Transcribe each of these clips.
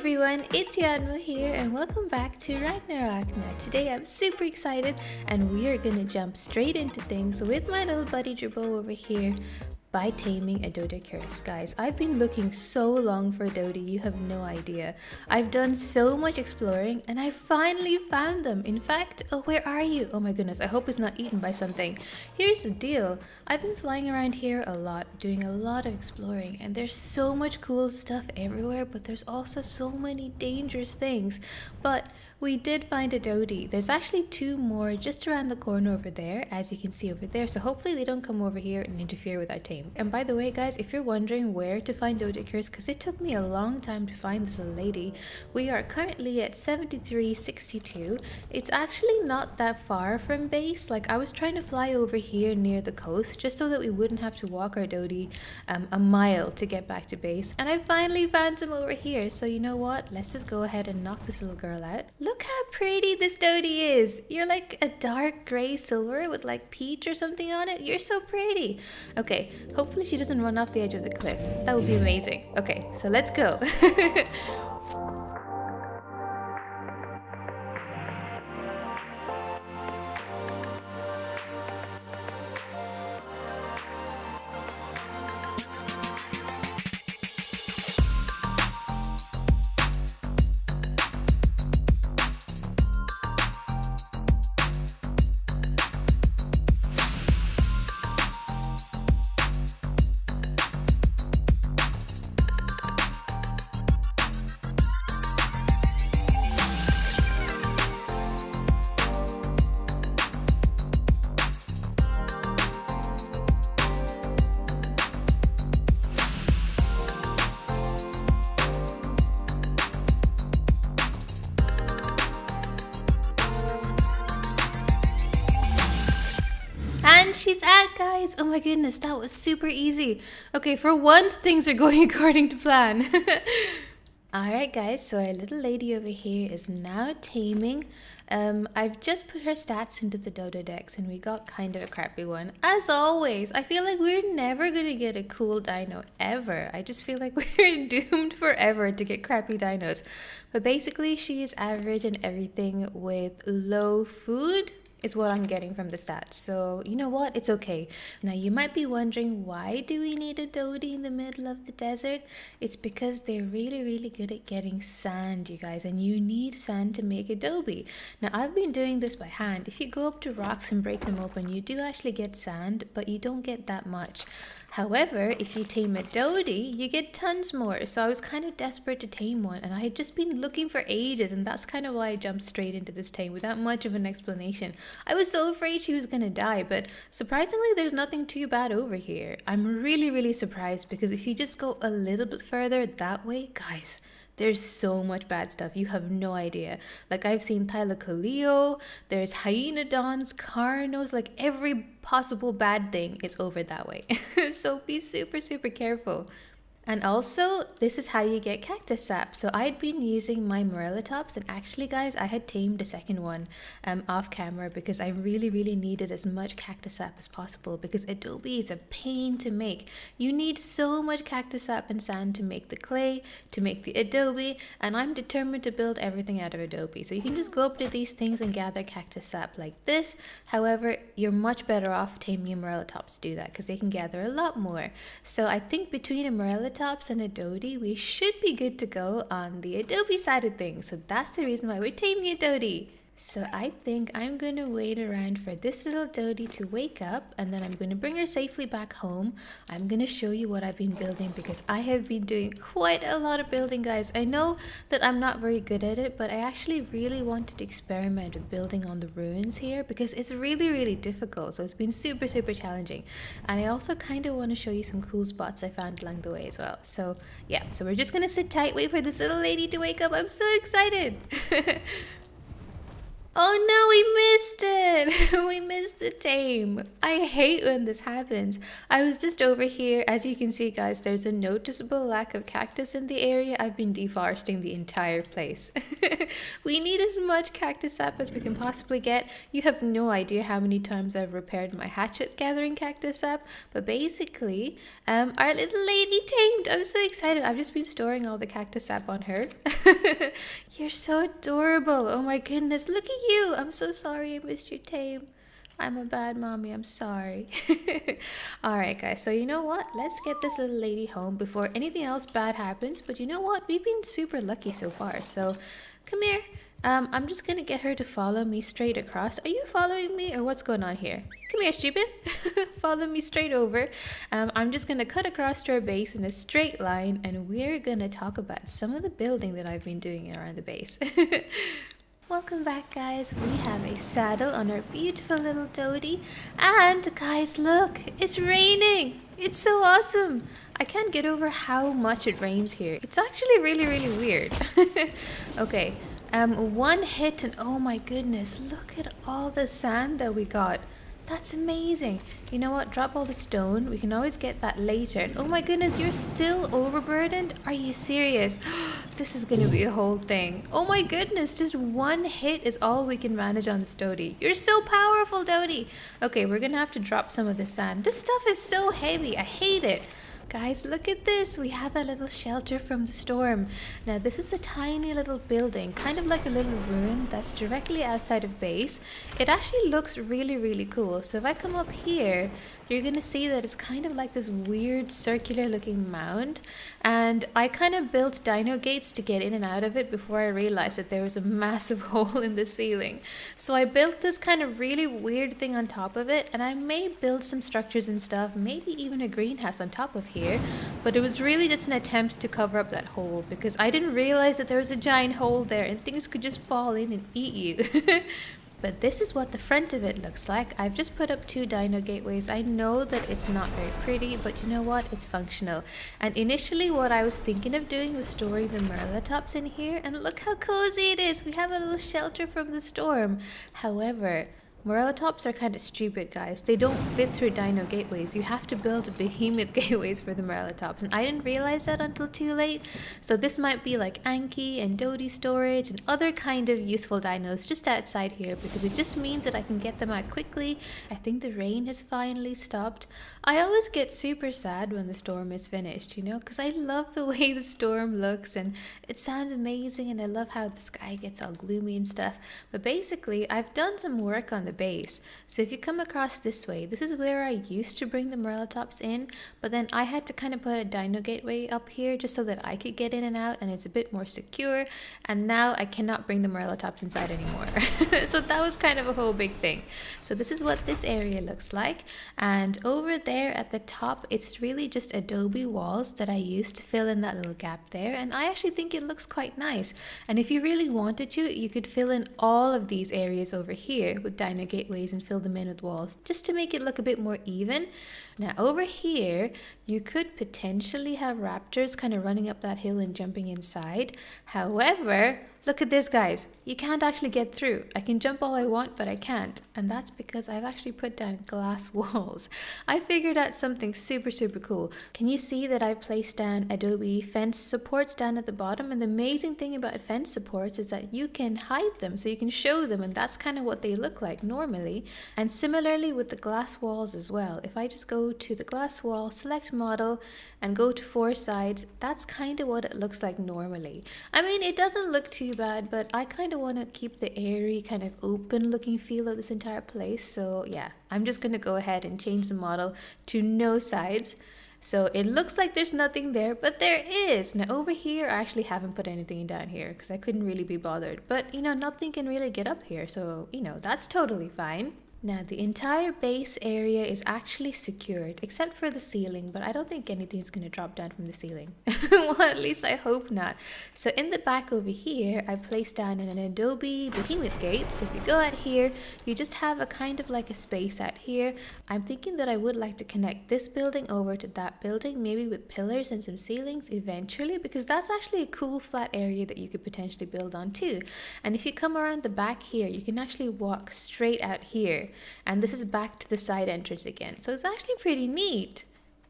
everyone, it's your Admiral here and welcome back to Ragnarok. Now today I'm super excited and we are gonna jump straight into things with my little buddy Gerbo over here by taming a Dodicurus. Guys, I've been looking so long for Dodi, you have no idea. I've done so much exploring and I finally found them. In fact, oh, where are you? Oh my goodness, I hope it's not eaten by something. Here's the deal. I've been flying around here a lot, doing a lot of exploring, and there's so much cool stuff everywhere, but there's also so many dangerous things. But we did find a Dodi. There's actually two more just around the corner over there, as you can see over there, so hopefully they don't come over here and interfere with our tame. And by the way guys, if you're wondering where to find Dodicurus, because it took me a long time to find this little lady, we are currently at 7362. It's actually not that far from base. Like, I was trying to fly over here near the coast just so that we wouldn't have to walk our Dodi a mile to get back to base, and I finally found some over here. So you know what, let's just go ahead and knock this little girl out. Look how pretty this Dodi is. You're like a dark gray silver with like peach or something on it. You're so pretty. Okay, hopefully she doesn't run off the edge of the cliff. That would be amazing. Okay, so let's go. And she's out, guys. Oh my goodness, that was super easy. Okay, for once things are going according to plan. Alright guys, so our little lady over here is now taming. I've just put her stats into the Dodo Dex and we got kind of a crappy one. As always, I feel like we're never gonna get a cool dino ever. I just feel like we're doomed forever to get crappy dinos. But basically she is average and everything with low food is what I'm getting from the stats. So you know what, it's okay. Now you might be wondering, why do we need a Dodi in the middle of the desert? It's because they're really good at getting sand, you guys, and you need sand to make Adobe. Now I've been doing this by hand. If you go up to rocks and break them open, you do actually get sand, but you don't get that much. However, if you tame a Dodi, you get tons more. So I was kind of desperate to tame one, and I had just been looking for ages, and that's kind of why I jumped straight into this tame without much of an explanation. I was so afraid she was gonna die, but surprisingly there's nothing too bad over here. I'm really surprised, because if you just go a little bit further that way, guys, there's so much bad stuff, you have no idea. Like, I've seen Thylacoleo, there's Hyenodons, Carnos, like every possible bad thing is over that way. So be super careful. And also, this is how you get cactus sap. So I'd been using my Morellatops, and actually guys, I had tamed a second one off camera because I really needed as much cactus sap as possible, because Adobe is a pain to make. You need so much cactus sap and sand to make the clay, to make the Adobe, and I'm determined to build everything out of Adobe. So you can just go up to these things and gather cactus sap like this. However, you're much better off taming your Morellatops to do that, because they can gather a lot more. So I think between a Morellatops and a Dodi, we should be good to go on the Adobe side of things. So that's the reason why we're taming a Dodi. So I think I'm going to wait around for this little Dodi to wake up, and then I'm going to bring her safely back home. I'm going to show you what I've been building, because I have been doing quite a lot of building, guys. I know that I'm not very good at it, but I actually really wanted to experiment with building on the ruins here, because it's really difficult. So it's been super challenging. And I also kind of want to show you some cool spots I found along the way as well. So yeah, so we're just going to sit tight, wait for this little lady to wake up. I'm so excited. Oh no, we missed it. We missed the tame. I hate when this happens. I was just over here. As you can see, guys, there's a noticeable lack of cactus in the area. I've been deforesting the entire place. We need as much cactus sap as we can possibly get. You have no idea how many times I've repaired my hatchet gathering cactus sap. But basically, our little lady tamed. I'm so excited. I've just been storing all the cactus sap on her. You're so adorable. Oh my goodness. Look at you. I'm so sorry I missed your tame. I'm a bad mommy. I'm sorry. Alright, guys. So you know what? Let's get this little lady home before anything else bad happens. But you know what? We've been super lucky so far. So come here. I'm just going to get her to follow me straight across. Are you following me or what's going on here? Come here, stupid. Follow me straight over. I'm just going to cut across to our base in a straight line. And we're going to talk about some of the building that I've been doing around the base. Welcome back, guys. We have a saddle on our beautiful little Dodi. And guys, look, it's raining. It's so awesome. I can't get over how much it rains here. It's actually really, really weird. Okay, one hit and oh my goodness, look at all the sand that we got. That's amazing. You know what? Drop all the stone. We can always get that later. Oh my goodness, you're still overburdened? Are you serious? This is gonna be a whole thing. Oh my goodness, just one hit is all we can manage on this Dodi. You're so powerful, Dodi. Okay, we're gonna have to drop some of the sand. This stuff is so heavy. I hate it. Guys, look at this. We have a little shelter from the storm. Now, this is a tiny little building, kind of like a little ruin that's directly outside of base. It actually looks really, really cool. So if I come up here, you're going to see that it's kind of like this weird circular looking mound. And I kind of built dino gates to get in and out of it before I realized that there was a massive hole in the ceiling. So I built this kind of really weird thing on top of it. And I may build some structures and stuff, maybe even a greenhouse on top of here. But it was really just an attempt to cover up that hole because I didn't realize that there was a giant hole there and things could just fall in and eat you. But this is what the front of it looks like. I've just put up 2 dino gateways. I know that it's not very pretty, but you know what? It's functional. And initially what I was thinking of doing was storing the Merlatops in here. And look how cozy it is. We have a little shelter from the storm. However, Merlatops are kind of stupid, guys. They don't fit through dino gateways. You have to build behemoth gateways for the Merlatops. And I didn't realize that until too late. So this might be like Anki and Dodi storage and other kind of useful dinos just outside here because it just means that I can get them out quickly. I think the rain has finally stopped. I always get super sad when the storm is finished, you know, because I love the way the storm looks and it sounds amazing and I love how the sky gets all gloomy and stuff. But basically, I've done some work on the base. So if you come across this way, this is where I used to bring the Merlatops in, but then I had to kind of put a dino gateway up here just so that I could get in and out and it's a bit more secure, and now I cannot bring the Merlatops inside anymore. So that was kind of a whole big thing. So this is what this area looks like, and over there at the top it's really just Adobe walls that I used to fill in that little gap there, and I actually think it looks quite nice. And if you really wanted to, you could fill in all of these areas over here with dino gateways and fill them in with walls just to make it look a bit more even. Now over here you could potentially have raptors kind of running up that hill and jumping inside. However, look at this, guys. You can't actually get through. I can jump all I want, but I can't. And that's because I've actually put down glass walls. I figured out something super, super cool. Can you see that I've placed down Adobe fence supports down at the bottom? And the amazing thing about fence supports is that you can hide them, so you can show them, and that's kind of what they look like normally. And similarly with the glass walls as well. If I just go to the glass wall, select model, and go to 4 sides, that's kind of what it looks like normally. I mean, it doesn't look too bad, but I kind of want to keep the airy kind of open looking feel of this entire place. So yeah, I'm just going to go ahead and change the model to no sides. So it looks like there's nothing there, but there is. Now over here, I actually haven't put anything down here because I couldn't really be bothered. But you know, nothing can really get up here. So, you know, that's totally fine. Now the entire base area is actually secured except for the ceiling, but I don't think anything's going to drop down from the ceiling. Well, at least I hope not. So in the back over here, I placed down an Adobe behemoth gate. So if you go out here, you just have a kind of like a space out here. I'm thinking that I would like to connect this building over to that building, maybe with pillars and some ceilings eventually, because that's actually a cool flat area that you could potentially build on too. And if you come around the back here, you can actually walk straight out here. And this is back to the side entrance again. So it's actually pretty neat.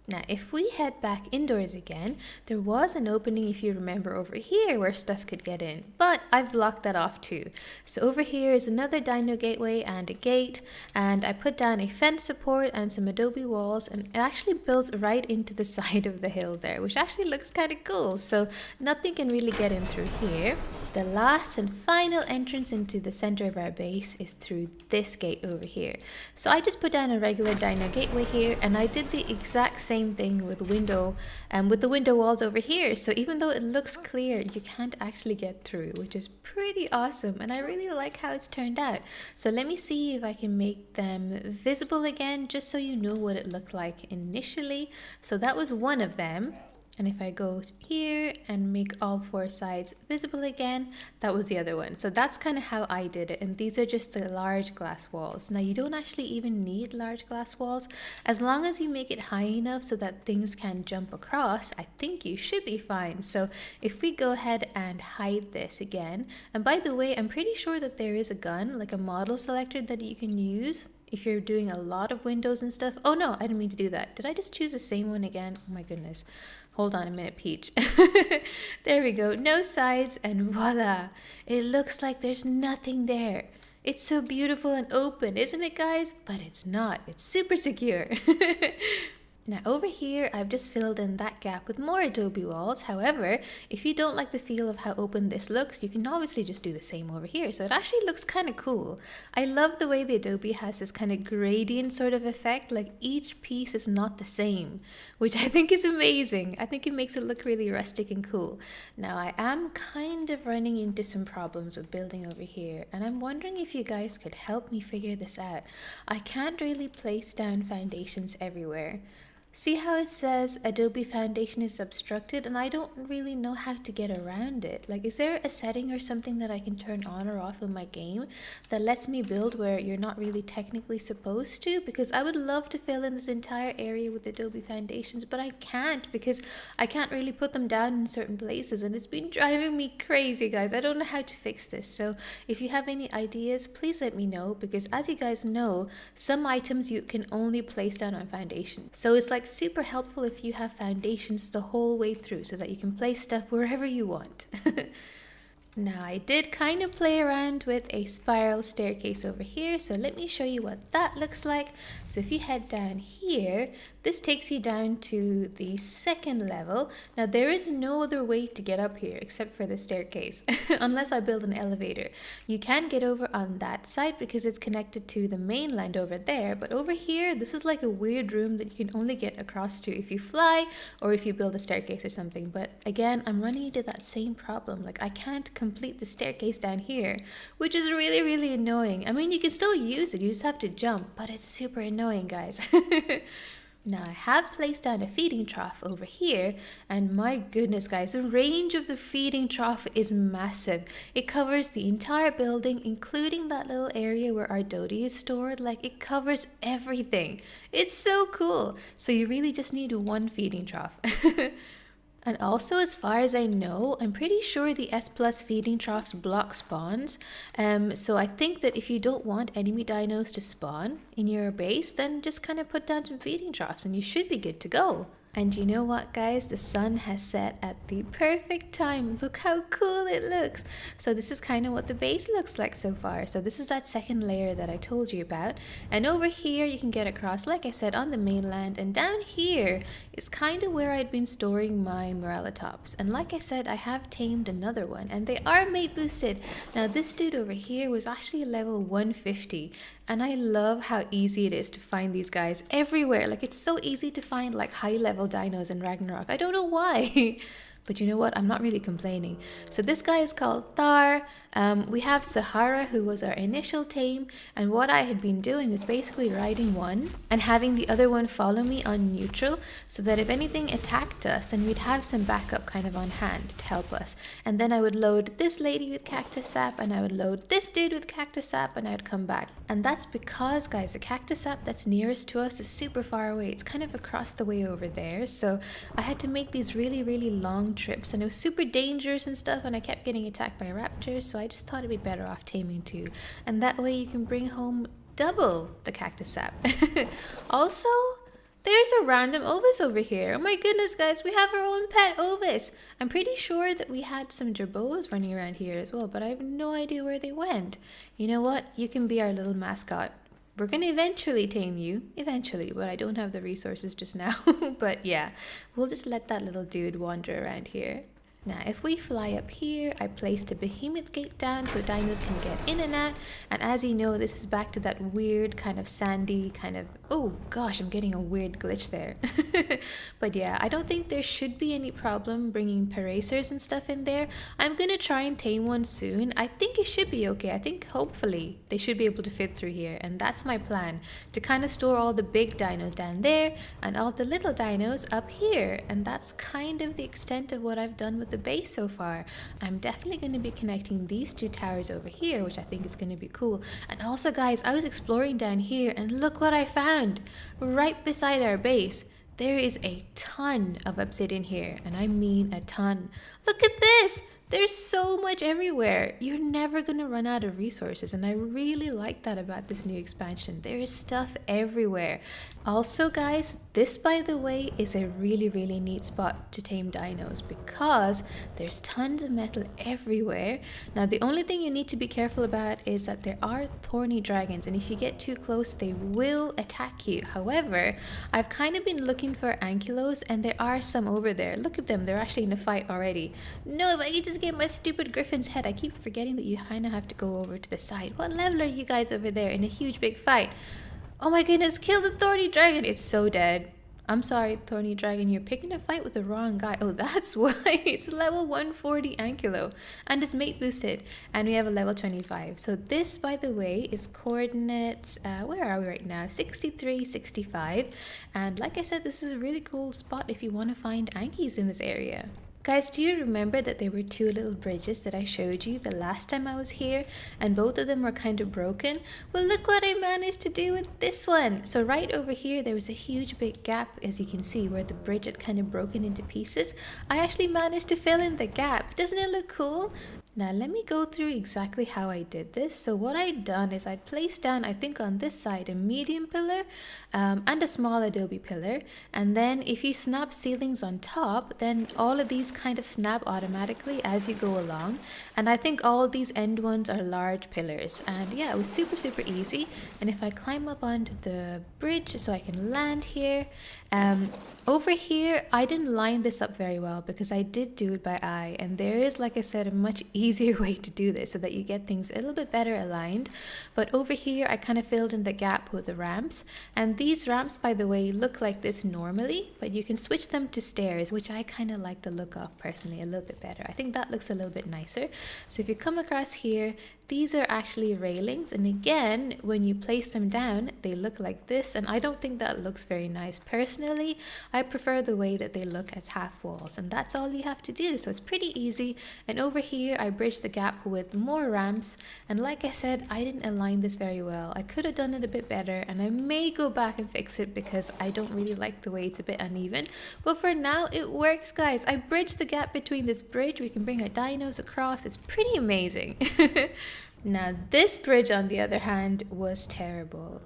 Now, if we head back indoors again, there was an opening, if you remember, over here where stuff could get in, but I've blocked that off too. So over here is another dino gateway and a gate, and I put down a fence support and some Adobe walls, and it actually builds right into the side of the hill there, which actually looks kind of cool. So nothing can really get in through here. The last and final entrance into the center of our base is through this gate over here. So I just put down a regular dino gateway here, and I did the exact same thing with the window walls over here. So even though it looks clear, you can't actually get through, which is pretty awesome, and I really like how it's turned out. So let me see if I can make them visible again, just so you know what it looked like initially. So that was one of them. And if I go here and make all 4 sides visible again, that was the other one. So that's kind of how I did it. And these are just the large glass walls. Now, you don't actually even need large glass walls. As long as you make it high enough so that things can jump across, I think you should be fine. So if we go ahead and hide this again, and by the way, I'm pretty sure that there is a gun, like a model selector that you can use if you're doing a lot of windows and stuff. Oh no, I didn't mean to do that. Did I just choose the same one again? Oh my goodness. Hold on a minute, Peach. There we go. No sides, and voila. It looks like there's nothing there. It's so beautiful and open, isn't it, guys? But it's not. It's super secure. Now over here, I've just filled in that gap with more Adobe walls. However, if you don't like the feel of how open this looks, you can obviously just do the same over here. So it actually looks kind of cool. I love the way the Adobe has this kind of gradient sort of effect, like each piece is not the same, which I think is amazing. I think it makes it look really rustic and cool. Now I am kind of running into some problems with building over here, and I'm wondering if you guys could help me figure this out. I can't really place down foundations everywhere. See how it says Adobe Foundation is obstructed, and I don't really know how to get around it. Like, is there a setting or something that I can turn on or off in my game that lets me build where you're not really technically supposed to? Because I would love to fill in this entire area with Adobe Foundations, but I can't because I can't really put them down in certain places, and it's been driving me crazy, guys. I don't know how to fix this. So if you have any ideas, please let me know, because as you guys know, some items you can only place down on foundation. So it's like super helpful if you have foundations the whole way through so that you can place stuff wherever you want. Now I did kind of play around with a spiral staircase over here, so let me show you what that looks like. So if you head down here, this takes you down to the second level. Now there is no other way to get up here except for the staircase, unless I build an elevator. You can get over on that side because it's connected to the mainland over there, but over here, this is like a weird room that you can only get across to if you fly or if you build a staircase or something. But again, I'm running into that same problem. Like, I can't complete the staircase down here, which is really, really annoying. I mean, you can still use it, you just have to jump, but it's super annoying, guys. Now I have placed down a feeding trough over here, and my goodness, guys, the range of the feeding trough is massive. It covers the entire building, including that little area where our Dodi is stored. Like, it covers everything. It's so cool. So you really just need one feeding trough. And also, as far as I know, I'm pretty sure the S Plus feeding troughs block spawns. So I think that if you don't want enemy dinos to spawn in your base, then just kind of put down some feeding troughs and you should be good to go. And you know what, guys? The sun has set at the perfect time. Look how cool it looks. So this is kind of what the base looks like so far. So this is that second layer that I told you about. And over here, you can get across, like I said, on the mainland. And down here is kind of where I'd been storing my Morellatops. And like I said, I have tamed another one, and they are mate boosted. Now, this dude over here was actually level 150. And I love how easy it is to find these guys everywhere. Like, it's so easy to find like high level dinos in Ragnarok. I don't know why. But you know what? I'm not really complaining. So this guy is called Thar. We have Sahara, who was our initial tame. And what I had been doing is basically riding one and having the other one follow me on neutral, so that if anything attacked us, then we'd have some backup kind of on hand to help us. And then I would load this lady with cactus sap, and I would load this dude with cactus sap, and I would come back. And that's because, guys, the cactus sap that's nearest to us is super far away. It's kind of across the way over there. So I had to make these really, really long trips, and it was super dangerous and stuff, and I kept getting attacked by raptors, so I just thought it'd be better off taming two, and that way you can bring home double the cactus sap. Also, there's a random Ovis over here. Oh my goodness, guys, we have our own pet Ovis. I'm pretty sure that we had some Jerboas running around here as well, but I have no idea where they went. You know what? You can be our little mascot. We're going to eventually tame you. Eventually, but I don't have the resources just now. But yeah, we'll just let that little dude wander around here. Now, if we fly up here, I placed a behemoth gate down so dinos can get in and out. And as you know, this is back to that weird kind of sandy kind of... Oh gosh, I'm getting a weird glitch there. But yeah, I don't think there should be any problem bringing paracers and stuff in there. I'm going to try and tame one soon. I think it should be okay. I think hopefully they should be able to fit through here. And that's my plan, to kind of store all the big dinos down there and all the little dinos up here. And that's kind of the extent of what I've done with the base so far. I'm definitely going to be connecting these two towers over here, which I think is going to be cool. And also, guys, I was exploring down here and look what I found right beside our base. There is a ton of obsidian here, and I mean a ton. Look at this. There's so much everywhere. You're never going to run out of resources, and I really like that about this new expansion. There is stuff everywhere. Also, guys, this, by the way, is a really, really neat spot to tame dinos because there's tons of metal everywhere. Now, the only thing you need to be careful about is that there are thorny dragons, and if you get too close, they will attack you. However, I've kind of been looking for ankylos, and there are some over there. Look at them. They're actually in a fight already. No, if I could just get my stupid griffin's head. I keep forgetting that you kind of have to go over to the side. What level are you guys over there in a huge big fight? Oh my goodness, kill the thorny dragon. It's so dead. I'm sorry, thorny dragon, you're picking a fight with the wrong guy. Oh, that's why. It's level 140 ankylo and it's mate boosted, and we have a level 25. So this, by the way, is coordinates, where are we right now? 63, 65. And like I said, this is a really cool spot if you want to find ankies in this area. Guys, do you remember that there were two little bridges that I showed you the last time I was here, and both of them were kind of broken? Well, look what I managed to do with this one. So right over here, there was a huge big gap, as you can see, where the bridge had kind of broken into pieces. I actually managed to fill in the gap. Doesn't it look cool? Now let me go through exactly how I did this. So what I'd done is I'd placed down, I think on this side, a medium pillar and a small Adobe pillar. And then if you snap ceilings on top, then all of these kind of snap automatically as you go along. And I think all these end ones are large pillars. And yeah, it was super, super easy. And if I climb up onto the bridge so I can land here, over here, I didn't line this up very well because I did do it by eye. And there is, like I said, a much easier way to do this so that you get things a little bit better aligned. But over here, I kind of filled in the gap with the ramps. And these ramps, by the way, look like this normally, but you can switch them to stairs, which I kind of like the look of personally a little bit better. I think that looks a little bit nicer. So if you come across here, these are actually railings, and again, when you place them down, they look like this, and I don't think that looks very nice. Personally, I prefer the way that they look as half walls, and that's all you have to do, so it's pretty easy. And over here, I bridged the gap with more ramps, and like I said, I didn't align this very well. I could have done it a bit better, and I may go back and fix it because I don't really like the way it's a bit uneven, but for now, it works, guys. I bridged the gap between this bridge. We can bring our dinos across. It's pretty amazing. Now this bridge, on the other hand, was terrible.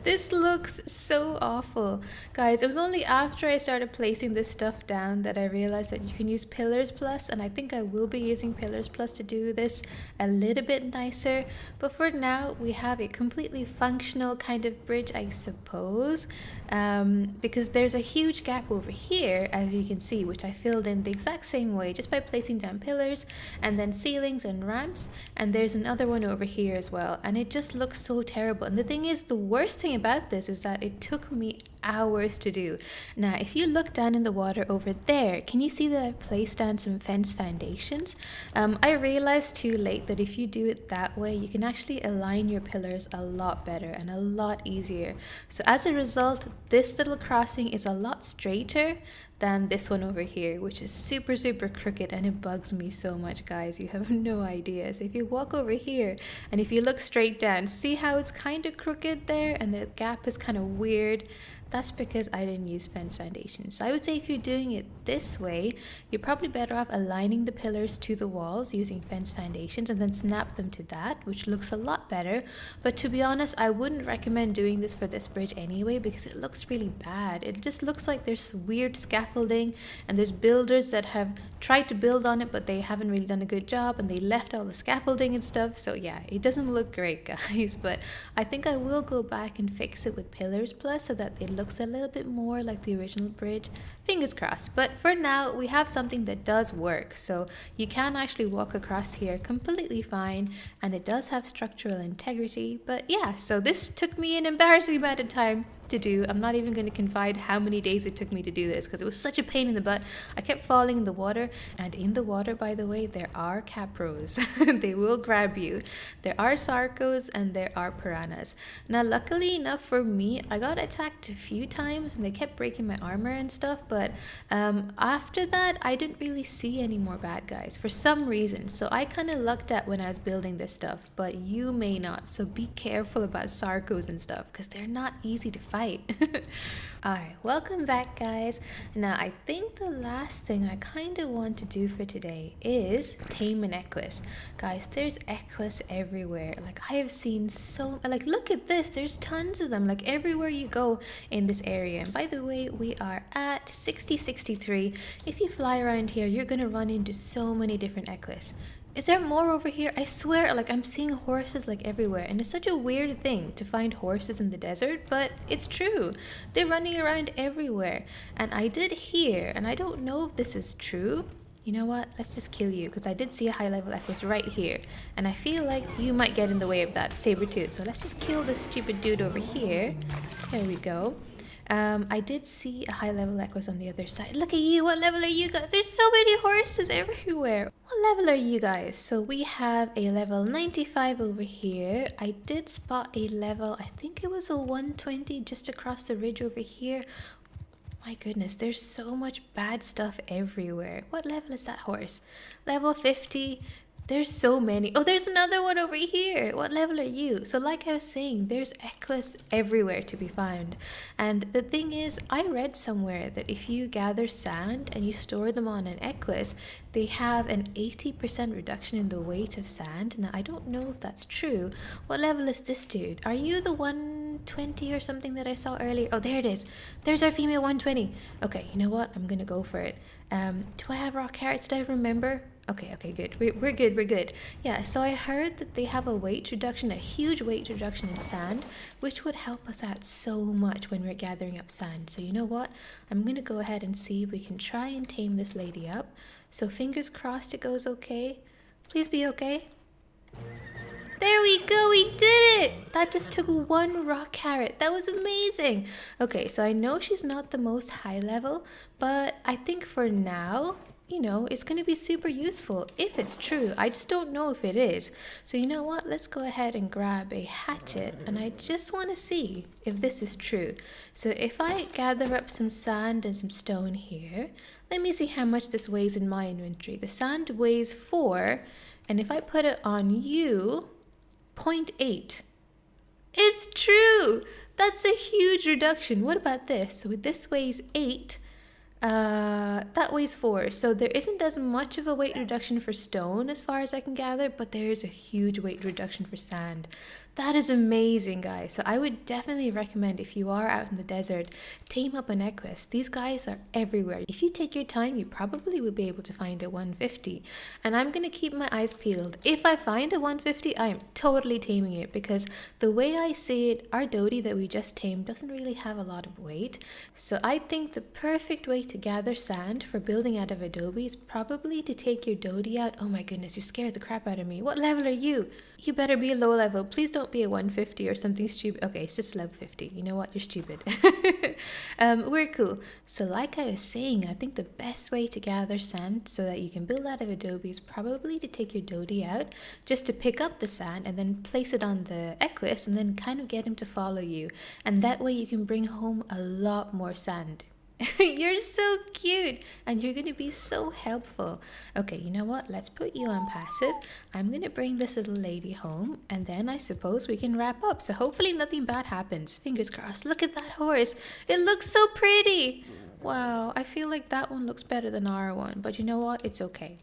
This looks so awful. Guys, it was only after I started placing this stuff down that I realized that you can use Pillars Plus, and I think I will be using Pillars Plus to do this a little bit nicer. But for now, we have a completely functional kind of bridge, I suppose, because there's a huge gap over here, as you can see, which I filled in the exact same way, just by placing down pillars and then ceilings and ramps. And there's another one over here as well, and it just looks so terrible. And the thing is, the worst thing about this is that it took me hours to do. Now if you look down in the water over there, can you see that I've placed down some fence foundations? I realized too late that if you do it that way, you can actually align your pillars a lot better and a lot easier. So as a result, this little crossing is a lot straighter than this one over here, which is super, super crooked, and it bugs me so much, guys. You have no idea. So if you walk over here and if you look straight down, see how it's kind of crooked there and the gap is kind of weird? That's because I didn't use fence foundation. So I would say if you're doing it this way, you're probably better off aligning the pillars to the walls using fence foundations and then snap them to that, which looks a lot better. But to be honest, I wouldn't recommend doing this for this bridge anyway because it looks really bad. It just looks like there's weird scaffolding and there's builders that have tried to build on it, but they haven't really done a good job and they left all the scaffolding and stuff. So yeah, it doesn't look great, guys, but I think I will go back and fix it with pillars plus so that it looks a little bit more like the original bridge. Fingers crossed. But for now, we have something that does work. So you can actually walk across here completely fine, and it does have structural integrity. But yeah, so this took me an embarrassing amount of time to do. I'm not even going to confide how many days it took me to do this because it was such a pain in the butt. I kept falling in the water, and in the water, by the way, there are capros. They will grab you. There are sarcos and there are piranhas. Now luckily enough for me, I got attacked a few times and they kept breaking my armor and stuff, but after that I didn't really see any more bad guys for some reason. So I kind of lucked out when I was building this stuff, but you may not, so be careful about sarcos and stuff because they're not easy to fight. Alright, welcome back, guys. Now I think the last thing I kind of want to do for today is tame an equus. Guys, there's equus everywhere. Like I have seen so, like look at this, there's tons of them like everywhere you go in this area. And by the way, we are at 6063. If you fly around here, you're gonna run into so many different equus. Is there more over here? I swear, like I'm seeing horses like everywhere, and it's such a weird thing to find horses in the desert, but it's true. They're running around everywhere. And I did hear, and I don't know if this is true. You know what? Let's just kill you because I did see a high level equus right here, and I feel like you might get in the way of that saber-tooth. So let's just kill this stupid dude over here. There we go. I did see a high level equus on the other side. Look at you. What level are you guys? There's so many horses everywhere. What level are you guys? So we have a level 95 over here. I did spot a level, I think it was a 120 just across the ridge over here. My goodness, there's so much bad stuff everywhere. What level is that horse? Level 50. There's so many. Oh, there's another one over here. What level are you? So like I was saying, there's equus everywhere to be found. And the thing is, I read somewhere that if you gather sand and you store them on an equus, they have an 80% reduction in the weight of sand. Now, I don't know if that's true. What level is this dude? Are you the 120 or something that I saw earlier? Oh, there it is. There's our female 120. Okay, you know what? I'm going to go for it. Do I have raw carrots? Did I remember? Okay, good. We're good. Yeah, so I heard that they have a weight reduction, a huge weight reduction in sand, which would help us out so much when we're gathering up sand. So you know what? I'm going to go ahead and see if we can try and tame this lady up. So fingers crossed it goes okay. Please be okay. There we go, we did it! That just took one raw carrot. That was amazing. Okay, so I know she's not the most high level, but I think for now, you know, it's going to be super useful if it's true. I just don't know if it is. So you know what? Let's go ahead and grab a hatchet, and I just want to see if this is true. So if I gather up some sand and some stone here, let me see how much this weighs in my inventory. The sand weighs 4, and if I put it on you, 0.8. It's true! That's a huge reduction. What about this? So this weighs 8. That weighs 4, so there isn't as much of a weight reduction for stone as far as I can gather, but there is a huge weight reduction for sand. That is amazing, guys. So I would definitely recommend, if you are out in the desert, tame up an equus. These guys are everywhere. If you take your time, you probably will be able to find a 150. And I'm going to keep my eyes peeled. If I find a 150, I am totally taming it, because the way I see it, our Dodi that we just tamed doesn't really have a lot of weight. So I think the perfect way to gather sand for building out of Adobe is probably to take your Dodi out. Oh my goodness, you scared the crap out of me. What level are you? You better be a low level. Please don't be a 150 or something stupid. Okay, it's just level 50. You know what? You're stupid. We're cool. So like I was saying, I think the best way to gather sand so that you can build out of Adobe is probably to take your Dodi out, just to pick up the sand and then place it on the equus and then kind of get him to follow you. And that way you can bring home a lot more sand. You're so cute and you're gonna be so helpful. Okay, you know what? Let's put you on passive. I'm gonna bring this little lady home and then I suppose we can wrap up. So hopefully nothing bad happens. Fingers crossed. Look at that horse. It looks so pretty. Wow, I feel like that one looks better than our one, but you know what? It's okay.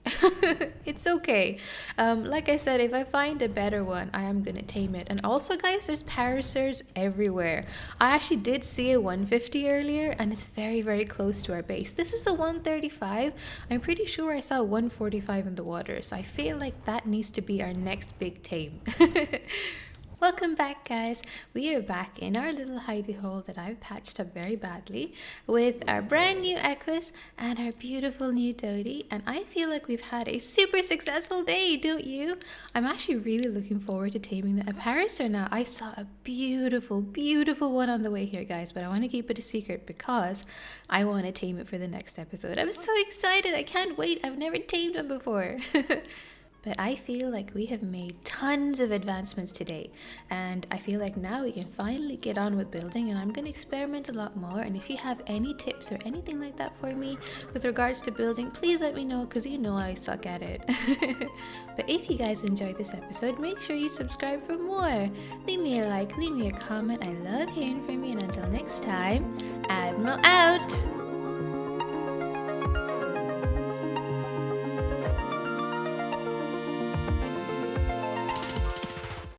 It's okay. Like I said, if I find a better one, I am gonna tame it. And also, guys, there's parasaurs everywhere. I actually did see a 150 earlier, and it's very, very close to our base. This is a 135. I'm pretty sure I saw 145 in the water, so I feel like that needs to be our next big tame. Welcome back, guys. We are back in our little hidey hole that I've patched up very badly with our brand new equus and our beautiful new Dodi, and I feel like we've had a super successful day, don't you? I'm actually really looking forward to taming the parasaur now. I saw a beautiful, beautiful one on the way here, guys, but I want to keep it a secret because I want to tame it for the next episode. I'm so excited. I can't wait. I've never tamed one before. But I feel like we have made tons of advancements today, and I feel like now we can finally get on with building, and I'm going to experiment a lot more. And if you have any tips or anything like that for me with regards to building, please let me know, because you know I suck at it. But if you guys enjoyed this episode, make sure you subscribe for more. Leave me a like, leave me a comment. I love hearing from you, and until next time, Admiral out!